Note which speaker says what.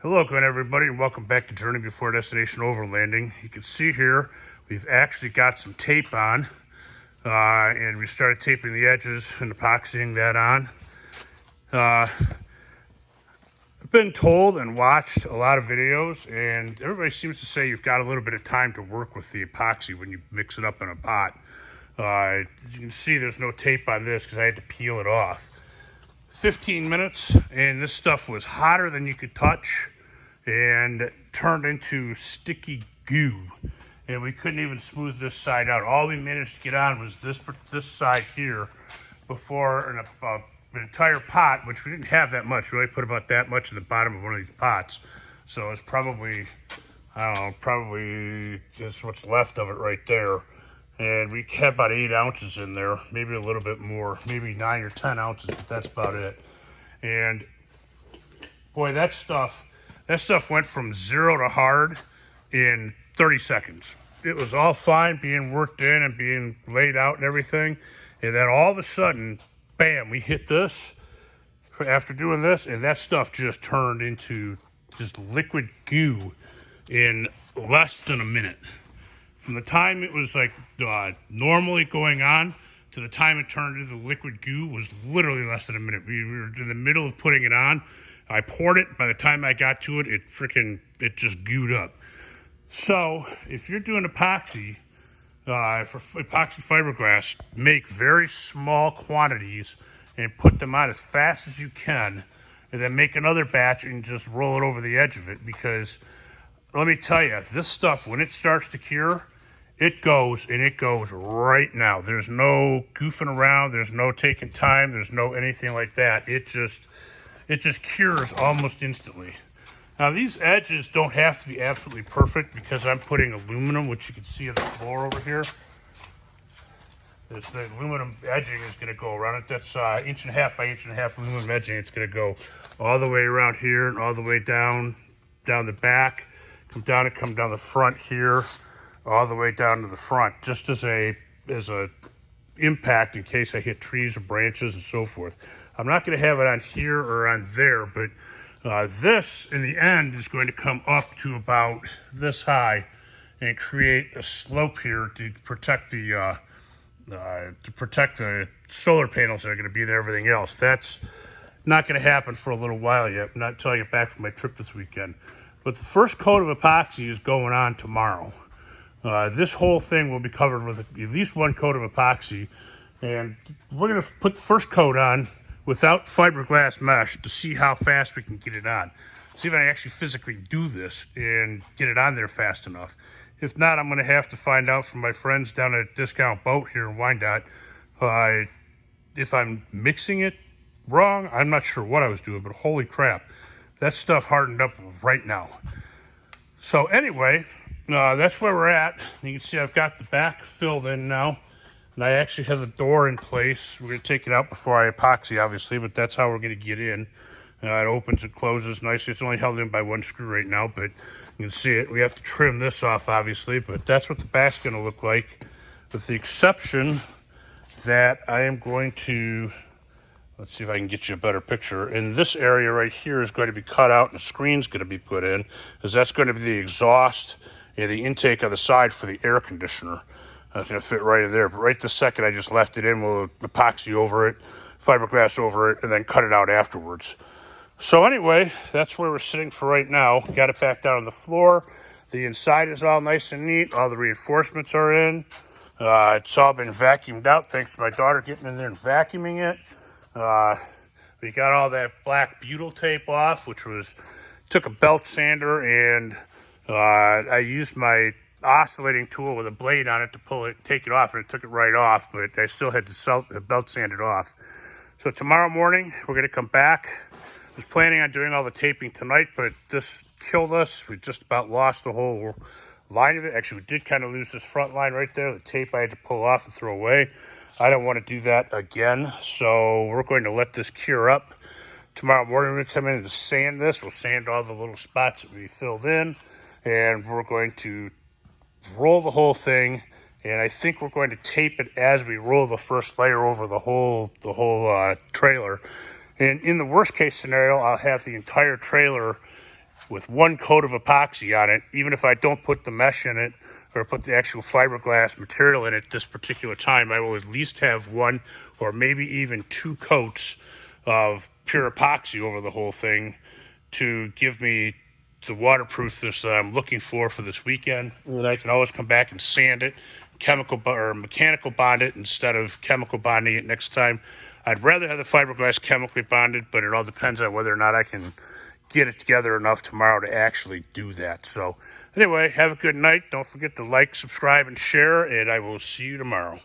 Speaker 1: Hello again, everybody, and welcome back to Journey Before Destination Overlanding. You can see here we've actually got some tape on, and we started taping the edges and epoxying that on. I've been told and watched a lot of videos, and everybody seems to say you've got a little bit of time to work with the epoxy when you mix it up in a pot. As you can see, there's no tape on this because I had to peel it off. 15 minutes, and this stuff was hotter than you could touch and turned into sticky goo, and we couldn't even smooth this side out. All we managed to get on was this side here before an entire pot, which we didn't have that much. We only put about that much in the bottom of one of these pots, so it's probably, I don't know, probably just what's left of it right there. And we had about 8 ounces in there, maybe a little bit more, maybe 9 or 10 ounces, but that's about it. And boy, that stuff went from 0 to hard in 30 seconds. It was all fine being worked in and being laid out and everything. And then all of a sudden, bam, we hit this after doing this, and that stuff just turned into just liquid goo in less than a minute. From the time it was like normally going on to the time it turned into liquid goo was literally less than a minute. We were in the middle of putting it on. I poured it. By the time I got to it, it just gooed up. So if you're doing epoxy, for epoxy fiberglass, make very small quantities and put them on as fast as you can, and then make another batch and just roll it over the edge of it, because let me tell you, this stuff, when it starts to cure, it goes, and it goes right now. There's no goofing around. There's no taking time. There's no anything like that. It just cures almost instantly. Now, these edges don't have to be absolutely perfect because I'm putting aluminum, which you can see on the floor over here. The aluminum edging is going to go around it. That's 1.5 by 1.5 aluminum edging. It's going to go all the way around here and all the way down the back. Come down the front here, all the way down to the front, just as a impact in case I hit trees or branches and so forth. I'm not going to have it on here or on there, but this in the end is going to come up to about this high and create a slope here to protect the solar panels that are going to be there, everything else. That's not going to happen for a little while yet, not until I get back from my trip this weekend. But the first coat of epoxy is going on tomorrow. This whole thing will be covered with at least one coat of epoxy, and we're going to put the first coat on without fiberglass mesh to see how fast we can get it on. See if I can actually physically do this and get it on there fast enough. If not, I'm going to have to find out from my friends down at Discount Boat here in Wyandotte if I'm mixing it wrong. I'm not sure what I was doing, but holy crap, that stuff hardened up right now. So anyway, that's where we're at. You can see I've got the back filled in now. And I actually have the door in place. We're going to take it out before I epoxy, obviously, but that's how we're going to get in. It opens and closes nicely. It's only held in by one screw right now, but you can see it. We have to trim this off, obviously, but that's what the back's going to look like, with the exception that I am going to, let's see if I can get you a better picture. And this area right here is going to be cut out, and a screen's going to be put in, because that's going to be the exhaust and the intake on the side for the air conditioner. That's going to fit right in there. But right this second, I just left it in. We'll epoxy over it, fiberglass over it, and then cut it out afterwards. So anyway, that's where we're sitting for right now. Got it back down on the floor. The inside is all nice and neat. All the reinforcements are in. It's all been vacuumed out, thanks to my daughter getting in there and vacuuming it. We got all that black butyl tape off, which took a belt sander, and I used my oscillating tool with a blade on it to take it off, and it took it right off, but I still had to belt sand it off. So tomorrow morning, we're going to come back. I was planning on doing all the taping tonight, but this killed us. We just about lost the whole line of it. Actually, we did kind of lose this front line right there. The tape I had to pull off and throw away. I don't want to do that again, so we're going to let this cure up. Tomorrow morning, we're going to come in and sand this. We'll sand all the little spots that we filled in, and we're going to roll the whole thing, and I think we're going to tape it as we roll the first layer over the whole trailer. And in the worst case scenario, I'll have the entire trailer with one coat of epoxy on it, even if I don't put the mesh in it or put the actual fiberglass material in it this particular time, I will at least have one or maybe even 2 coats of pure epoxy over the whole thing to give me the waterproofness that I'm looking for this weekend. And then I can always come back and sand it, or mechanical bond it instead of chemical bonding it next time. I'd rather have the fiberglass chemically bonded, but it all depends on whether or not I can get it together enough tomorrow to actually do that. So anyway, have a good night. Don't forget to like, subscribe, and share, and I will see you tomorrow.